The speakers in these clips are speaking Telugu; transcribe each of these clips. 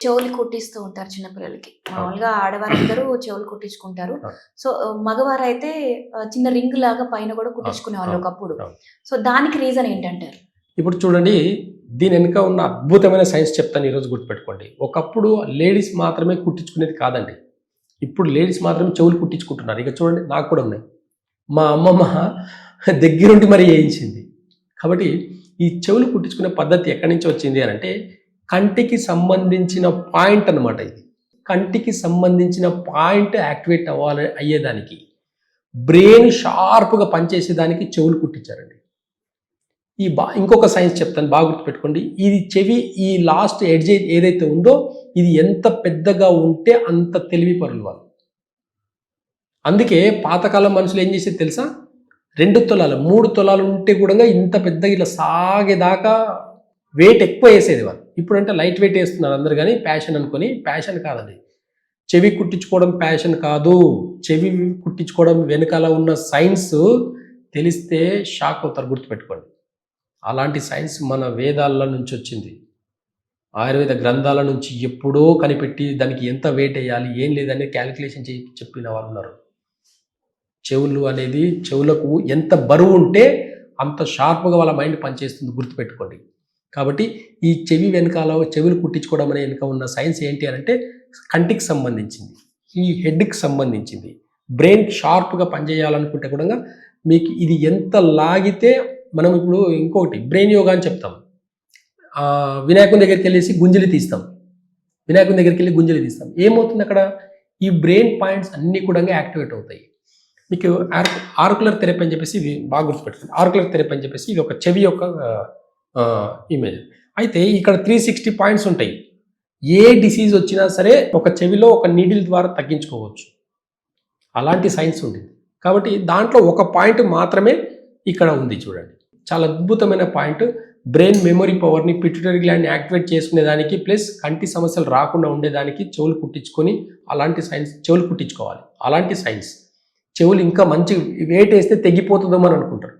చెవులు కుట్టిస్తూ ఉంటారు చిన్నపిల్లలకి. మామూలుగా ఆడవారందరూ చెవులు కుట్టించుకుంటారు. సో, మగవారైతే చిన్న రింగ్ లాగా పైన కూడా కుట్టించుకునేవాళ్ళు ఒకప్పుడు. సో, దానికి రీజన్ ఏంటంటారు? ఇప్పుడు చూడండి, దీని వెనుక ఉన్న అద్భుతమైన సైన్స్ చెప్తాను, ఈరోజు గుర్తుపెట్టుకోండి. ఒకప్పుడు లేడీస్ మాత్రమే కుట్టించుకునేది కాదండి. ఇప్పుడు లేడీస్ మాత్రమే చెవులు కుట్టించుకుంటున్నారు. ఇక చూడండి, నాకు కూడా ఉన్నాయి. మా అమ్మమ్మ దగ్గరుండి మరి వేయించింది. కాబట్టి ఈ చెవులు కుట్టించుకునే పద్ధతి ఎక్కడి నుంచి వచ్చింది అని అంటే, కంటికి సంబంధించిన పాయింట్ అనమాట ఇది. కంటికి సంబంధించిన పాయింట్ యాక్టివేట్ అయ్యేదానికి, బ్రెయిన్ షార్ప్గా పనిచేసేదానికి చెవులు కుట్టించారండి. ఇంకొక సైన్స్ చెప్తాను, బాగా గుర్తుపెట్టుకోండి. ఇది చెవి ఈ లాస్ట్ ఎడ్జ్ ఏదైతే ఉందో, ఇది ఎంత పెద్దగా ఉంటే అంత తెలివిపరులు వాళ్ళు. అందుకే పాతకాలం మనుషులు ఏం చేసేది తెలుసా, 2 తులాలు 3 తులాలు ఉంటే కూడా ఇంత పెద్దగా ఇలా సాగేదాకా వెయిట్ ఎక్కువ వేసేది వాళ్ళు. ఇప్పుడంటే లైట్ వెయిట్ వేస్తున్నారు అందరు, కానీ ప్యాషన్ అనుకొని. ప్యాషన్ కాదండి, చెవి కుట్టించుకోవడం ప్యాషన్ కాదు. చెవి కుట్టించుకోవడం వెనకాల ఉన్న సైన్స్ తెలిస్తే షాక్ అవుతారు, గుర్తుపెట్టుకోండి. అలాంటి సైన్స్ మన వేదాల నుంచి వచ్చింది, ఆయుర్వేద గ్రంథాల నుంచి ఎప్పుడో కనిపెట్టి దానికి ఎంత వెయిట్ వేయాలి ఏం లేదని క్యాలిక్యులేషన్ చెప్పిన వాళ్ళు ఉన్నారు. చెవులు అనేది, చెవులకు ఎంత బరువు ఉంటే అంత షార్ప్గా వాళ్ళ మైండ్ పనిచేస్తుంది, గుర్తుపెట్టుకోండి. కాబట్టి ఈ చెవి వెనకాల చెవులు కుట్టించుకోవడం అనే వెనుక ఉన్న సైన్స్ ఏంటి అని అంటే, కంటికి సంబంధించింది, ఈ హెడ్కి సంబంధించింది. బ్రెయిన్ షార్ప్గా పనిచేయాలనుకుంటే కూడా మీకు ఇది ఎంత లాగితే, మనం ఇప్పుడు ఇంకొకటి బ్రెయిన్ యోగా అని చెప్తాం. వినాయకుని దగ్గరికి వెళ్ళేసి గుంజలి తీస్తాం, వినాయకుని దగ్గరికి వెళ్ళి గుంజలి తీస్తాం. ఏమవుతుంది అక్కడ, ఈ బ్రెయిన్ పాయింట్స్ అన్నీ కూడా యాక్టివేట్ అవుతాయి. మీకు ఆర్కులర్ థెరపీ అని చెప్పేసి, ఇది బాగా గుర్తుపెట్టుకోండి. ఆర్కులర్ థెరపీ అని చెప్పేసి ఇది ఒక చెవి యొక్క ఇమేజ్. అయితే ఇక్కడ 360 పాయింట్స్ ఉంటాయి. ఏ డిసీజ్ వచ్చినా సరే ఒక చెవిలో ఒక నీడిల్ ద్వారా తగ్గించుకోవచ్చు, అలాంటి సైన్స్ ఉంటుంది. కాబట్టి దాంట్లో ఒక పాయింట్ మాత్రమే ఇక్కడ ఉంది చూడండి, చాలా అద్భుతమైన పాయింట్. బ్రెయిన్ మెమరీ పవర్ని, పిట్యూటరీ గ్లాండ్ని యాక్టివేట్ చేసుకునేదానికి, ప్లస్ కంటి సమస్యలు రాకుండా ఉండేదానికి చెవులు కుట్టించుకొని, అలాంటి సైన్స్ చెవులు కుట్టించుకోవాలి. అలాంటి సైన్స్, చెవులు ఇంకా మంచి వెయిట్ వేస్తే తెగిపోతుందేమో అని అనుకుంటారు.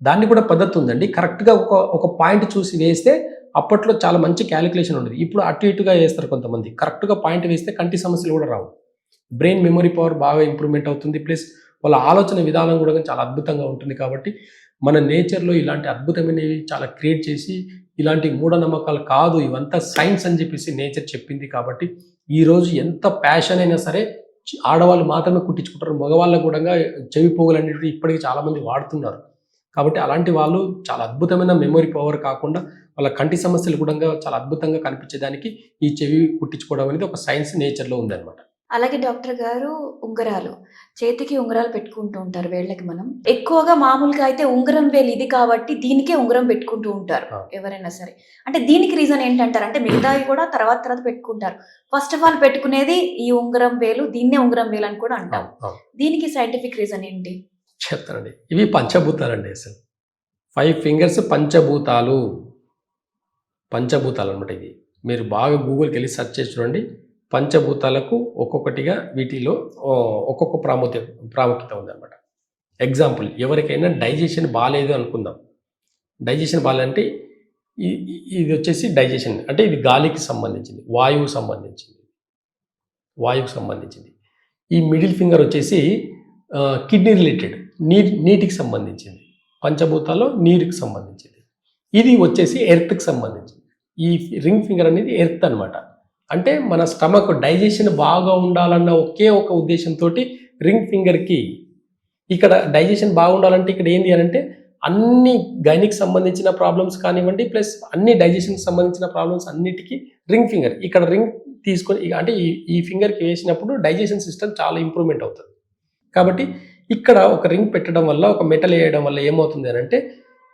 దాన్ని కూడా పద్ధతి ఉందండి. కరెక్ట్గా ఒక పాయింట్ చూసి వేస్తే, అప్పట్లో చాలా మంచి క్యాలిక్యులేషన్ ఉండేది. ఇప్పుడు అటు ఇటుగా వేస్తారు కొంతమంది. కరెక్ట్గా పాయింట్ వేస్తే కంటి సమస్యలు కూడా రావు. బ్రెయిన్ మెమరీ పవర్ బాగా ఇంప్రూవ్మెంట్ అవుతుంది, ప్లస్ వాళ్ళ ఆలోచన విధానం కూడా చాలా అద్భుతంగా ఉంటుంది. కాబట్టి మన నేచర్లో ఇలాంటి అద్భుతమైనవి చాలా క్రియేట్ చేసి, ఇలాంటి మూఢనమ్మకాలు కాదు, ఇవంతా సైన్స్ అని చెప్పేసి నేచర్ చెప్పింది. కాబట్టి ఈరోజు ఎంత ప్యాషన్ అయినా సరే ఆడవాళ్ళు మాత్రమే కుట్టించుకుంటారు, మగవాళ్ళకు కూడా చెవి పోగులు అనేవి ఇప్పటికీ చాలామంది వాడుతున్నారు. కాబట్టి అలాంటి వాళ్ళు చాలా అద్భుతమైన మెమరీ పవర్ కాకుండా వాళ్ళ కంటి సమస్యలు కూడా చాలా అద్భుతంగా కనిపించేదానికి ఈ చెవి కుట్టించుకోవడం అనేది ఒక సైన్స్ నేచర్లో ఉందన్నమాట. అలాగే డాక్టర్ గారు, ఉంగరాలు, చేతికి ఉంగరాలు పెట్టుకుంటూ ఉంటారు వేళ్ళకి. మనం ఎక్కువగా మామూలుగా అయితే ఉంగరం వేలు ఇది కాబట్టి దీనికే ఉంగరం పెట్టుకుంటూ ఉంటారు ఎవరైనా సరే. అంటే దీనికి రీజన్ ఏంటంటారు? అంటే మిగతావి కూడా తర్వాత పెట్టుకుంటారు. ఫస్ట్ ఆఫ్ ఆల్ పెట్టుకునేది ఈ ఉంగరం వేలు, దీన్నే ఉంగరం వేలు అని కూడా అంటాం. దీనికి సైంటిఫిక్ రీజన్ ఏంటి చెప్తానండి. ఇవి పంచభూతాలండి. అసలు 5 ఫింగర్స్ పంచభూతాలు అనమాట. ఇది మీరు బాగా గూగుల్కి వెళ్ళి సెర్చ్ చేసి చూడండి. పంచభూతాలకు ఒక్కొక్కటిగా వీటిలో ఒక్కొక్క ప్రాముఖ్యత ఉందన్నమాట. ఎగ్జాంపుల్, ఎవరికైనా డైజెషన్ బాగాలేదు అనుకుందాం. డైజెషన్ బాగాలేదంటే ఇది వచ్చేసి డైజెషన్ అంటే ఇది గాలికి సంబంధించింది, వాయువుకు సంబంధించింది. ఈ మిడిల్ ఫింగర్ వచ్చేసి కిడ్నీ రిలేటెడ్, నీటికి సంబంధించింది. పంచభూతాల్లో నీరుకి సంబంధించింది. ఇది వచ్చేసి ఎర్త్కి సంబంధించింది. ఈ రింగ్ ఫింగర్ అనేది ఎర్త్ అనమాట. అంటే మన స్టమక్ డైజెషన్ బాగా ఉండాలన్న ఒకే ఒక ఉద్దేశంతో రింగ్ ఫింగర్కి, ఇక్కడ డైజెషన్ బాగుండాలంటే ఇక్కడ ఏంటి అని అంటే, అన్ని గైనిక్ సంబంధించిన ప్రాబ్లమ్స్ కానివ్వండి, ప్లస్ అన్ని డైజెషన్కి సంబంధించిన ప్రాబ్లమ్స్ అన్నిటికీ రింగ్ ఫింగర్, ఇక్కడ రింగ్ తీసుకొని అంటే ఈ ఫింగర్కి వేసినప్పుడు డైజెషన్ సిస్టమ్ చాలా ఇంప్రూవ్మెంట్ అవుతుంది. కాబట్టి ఇక్కడ ఒక రింగ్ పెట్టడం వల్ల, ఒక మెటల్ వేయడం వల్ల ఏమవుతుంది అని అంటే,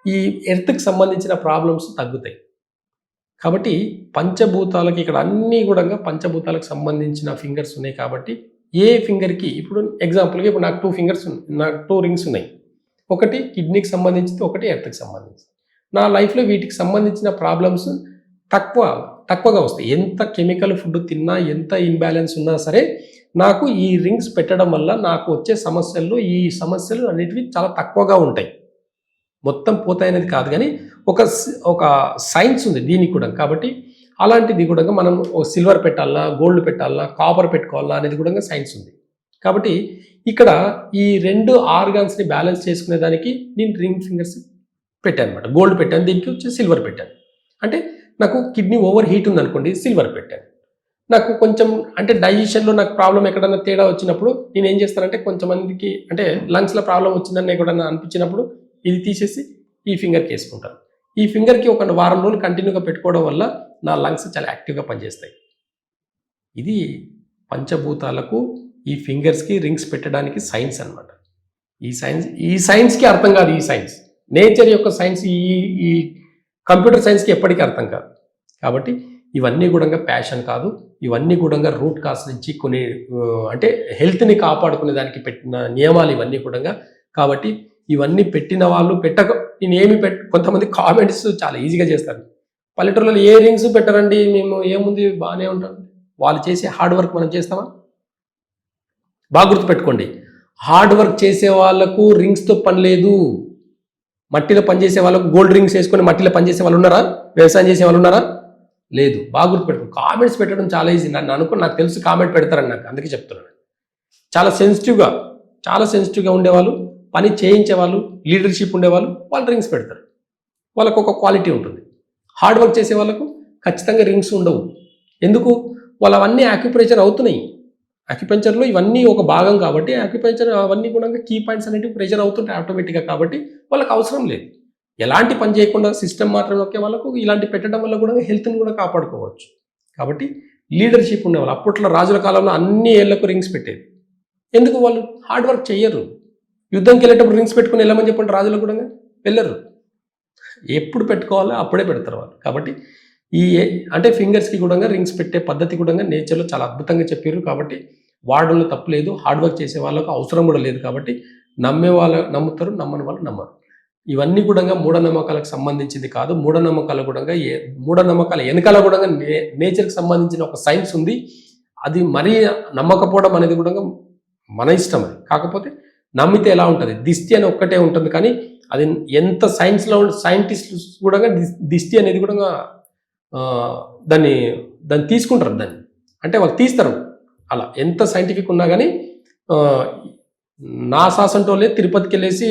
ఈ ఎర్త్కి సంబంధించిన ప్రాబ్లమ్స్ తగ్గుతాయి. కాబట్టి పంచభూతాలకి ఇక్కడ అన్నీ కూడా పంచభూతాలకు సంబంధించిన ఫింగర్స్ ఉన్నాయి. కాబట్టి ఏ ఫింగర్కి, ఇప్పుడు ఎగ్జాంపుల్గా ఇప్పుడు నాకు 2 ఫింగర్స్ నాకు 2 రింగ్స్ ఉన్నాయి. ఒకటి కిడ్నీకి సంబంధించింది, ఒకటి ఎర్త్కి సంబంధించింది. నా లైఫ్లో వీటికి సంబంధించిన ప్రాబ్లమ్స్ తక్కువగా వస్తాయి. ఎంత కెమికల్ ఫుడ్ తిన్నా, ఎంత ఇంబ్యాలెన్స్ ఉన్నా సరే, నాకు ఈ రింగ్స్ పెట్టడం వల్ల నాకు వచ్చే ఈ సమస్యలు అనేటివి చాలా తక్కువగా ఉంటాయి. మొత్తం పోతాయనేది కాదు, కానీ ఒక సైన్స్ ఉంది దీనికి కూడా. కాబట్టి అలాంటిది కూడా మనం సిల్వర్ పెట్టాలన్నా గోల్డ్ పెట్టాలన్నా కాపర్ పెట్టుకోవాలన్నా అనేది కూడా సైన్స్ ఉంది. కాబట్టి ఇక్కడ ఈ 2 ఆర్గాన్స్ని బ్యాలెన్స్ చేసుకునే దానికి నేను రింగ్ ఫింగర్స్ పెట్టాను అనమాట. గోల్డ్ పెట్టాను, దీనికి వచ్చి సిల్వర్ పెట్టాను. అంటే నాకు కిడ్నీ ఓవర్ హీట్ ఉందనుకోండి, సిల్వర్ పెట్టాను. నాకు కొంచెం అంటే డైజెషన్లో నాకు ప్రాబ్లం ఎక్కడన్నా తేడా వచ్చినప్పుడు నేను ఏం చేస్తానంటే కొంతమందికి అంటే లంగ్స్లో ప్రాబ్లం వచ్చిందని ఎక్కడన్నా అనిపించినప్పుడు ఇది తీసేసి ఈ ఫింగర్కి వేసుకుంటాను. ఈ ఫింగర్కి ఒక వారం రోజులు కంటిన్యూగా పెట్టుకోవడం వల్ల నా లంగ్స్ చాలా యాక్టివ్గా పనిచేస్తాయి. ఇది పంచభూతాలకు ఈ ఫింగర్స్కి రింగ్స్ పెట్టడానికి సైన్స్ అన్నమాట. ఈ సైన్స్కి అర్థం కాదు. ఈ సైన్స్ నేచర్ యొక్క సైన్స్ ఈ కంప్యూటర్ సైన్స్కి ఎప్పటికీ అర్థం కాదు. కాబట్టి ఇవన్నీ కూడా ప్యాషన్ కాదు, ఇవన్నీ కూడా రూట్ కాజ్ నుంచి కొన్ని అంటే హెల్త్ని కాపాడుకునే దానికి పెట్టిన నియమాలు ఇవన్నీ కూడా. కాబట్టి ఇవన్నీ పెట్టిన వాళ్ళు నేనేమి కొంతమంది కామెంట్స్ చాలా ఈజీగా చేస్తారు. పల్లెటూరులో ఏ రింగ్స్ పెట్టరండి, మేము ఏముంది బాగానే ఉంటాం. వాళ్ళు చేసే హార్డ్ వర్క్ మనం చేస్తామా? బాగా గుర్తుపెట్టుకోండి, హార్డ్ వర్క్ చేసే వాళ్ళకు రింగ్స్తో పని లేదు. మట్టిలో పనిచేసే వాళ్ళకు గోల్డ్ రింగ్స్ వేసుకొని మట్టిలో పనిచేసే వాళ్ళు ఉన్నారా? వ్యవసాయం చేసే వాళ్ళు ఉన్నారా? లేదు. బాగా గుర్తుపెట్టుకో. కామెంట్స్ పెట్టడం చాలా ఈజీ. నాకు తెలుసు కామెంట్ పెడతారని, నాకు అందుకే చెప్తున్నాను. చాలా సెన్సిటివ్గా ఉండేవాళ్ళు, పని చేయించే వాళ్ళు, లీడర్షిప్ ఉండేవాళ్ళు వాళ్ళు రింగ్స్ పెడతారు. వాళ్ళకు ఒక క్వాలిటీ ఉంటుంది. హార్డ్ వర్క్ చేసే వాళ్ళకు ఖచ్చితంగా రింగ్స్ ఉండవు. ఎందుకు? వాళ్ళు అవన్నీ యాక్యుప్రెషర్ అవుతున్నాయి. అక్యుపంచర్లో ఇవన్నీ ఒక భాగం కాబట్టి అక్యుపంచర్ అవన్నీ కూడా కీ పాయింట్స్ అనేవి ప్రెషర్ అవుతుంటాయి ఆటోమేటిక్గా. కాబట్టి వాళ్ళకి అవసరం లేదు. ఎలాంటి పని చేయకుండా సిస్టమ్ మాత్రం ఒకే వాళ్ళకు ఇలాంటి పెట్టడం వల్ల కూడా హెల్త్ని కూడా కాపాడుకోవచ్చు. కాబట్టి లీడర్షిప్ ఉండేవాళ్ళు. అప్పట్లో రాజుల కాలంలో అన్ని ఏళ్లకు రింగ్స్ పెట్టేది. ఎందుకు? వాళ్ళు హార్డ్ వర్క్ చేయరు. యుద్ధంకి వెళ్ళేటప్పుడు రింగ్స్ పెట్టుకుని వెళ్ళమని చెప్పండి, రాజులు కూడా వెళ్ళరు. ఎప్పుడు పెట్టుకోవాలో అప్పుడే పెడతారు వాళ్ళు. కాబట్టి అంటే ఫింగర్స్కి కూడా రింగ్స్ పెట్టే పద్ధతి కూడా నేచర్లో చాలా అద్భుతంగా చెప్పారు. కాబట్టి వాడడంలో తప్పు లేదు. హార్డ్ వర్క్ చేసే వాళ్ళకు అవసరం కూడా లేదు. కాబట్టి నమ్మే వాళ్ళు నమ్ముతారు, నమ్మని వాళ్ళు నమ్మరు. ఇవన్నీ కూడా మూఢనమ్మకాలకు సంబంధించింది కాదు. మూఢనమ్మకాల వెనకాల కూడా నేచర్కి సంబంధించిన ఒక సైన్స్ ఉంది. అది మరీ నమ్మకపోవడం అనేది కూడా మన ఇష్టం. అది కాకపోతే నమ్మితే ఎలా ఉంటుంది? దిష్టి అని ఒక్కటే ఉంటుంది, కానీ అది ఎంత సైన్స్లో సైంటిస్టులు కూడా దిష్టి అనేది కూడా దాన్ని తీసుకుంటారు. దాన్ని అంటే వాళ్ళు తీస్తారు. అలా ఎంత సైంటిఫిక్ ఉన్నా కానీ నాసా సంటోలే తిరుపతికి వెళ్ళేసి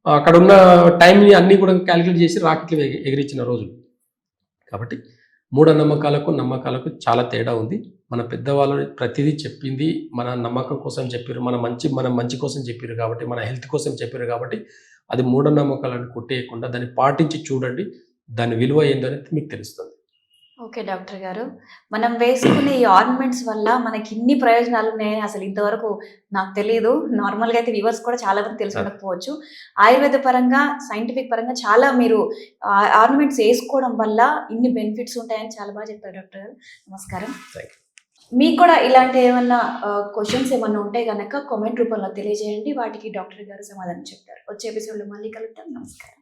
అక్కడ ఉన్న టైంని అన్నీ కూడా క్యాలిక్యులేట్ చేసి రాకెట్లు ఎగిరించిన రోజులు. కాబట్టి మూఢనమ్మకాలకు నమ్మకాలకు చాలా తేడా ఉంది. మన పెద్దవాళ్ళు ప్రతిదీ చెప్పింది మన నమ్మకం కోసం చెప్పారు, మన మంచి కోసం చెప్పారు. కాబట్టి మన హెల్త్ కోసం చెప్పారు. కాబట్టి అది మూఢనమ్మకాలను కొట్టేయకుండా దాన్ని పాటించి చూడండి. దాని విలువ ఏందో అనేది మీకు తెలుస్తుంది. ఓకే డాక్టర్ గారు, మనం వేసుకునే ఈ ఆర్నమెంట్స్ వల్ల మనకి ఇన్ని ప్రయోజనాలు ఉన్నాయని అసలు ఇంతవరకు నాకు తెలియదు. నార్మల్గా అయితే వ్యూవర్స్ కూడా చాలా మంది తెలిసి ఉండకపోవచ్చు. ఆయుర్వేద పరంగా, సైంటిఫిక్ పరంగా చాలా మీరు ఆర్నమెంట్స్ వేసుకోవడం వల్ల ఇన్ని బెనిఫిట్స్ ఉంటాయని చాలా బాగా చెప్పారు డాక్టర్ గారు. నమస్కారం. మీకు కూడా ఇలాంటి ఏమన్నా క్వశ్చన్స్ ఏమన్నా ఉంటే కనుక కామెంట్ రూపంలో తెలియజేయండి. వాటికి డాక్టర్ గారు సమాధానం చెప్తారు. వచ్చే ఎపిసోడ్లో మళ్ళీ కలుద్దాం. నమస్కారం.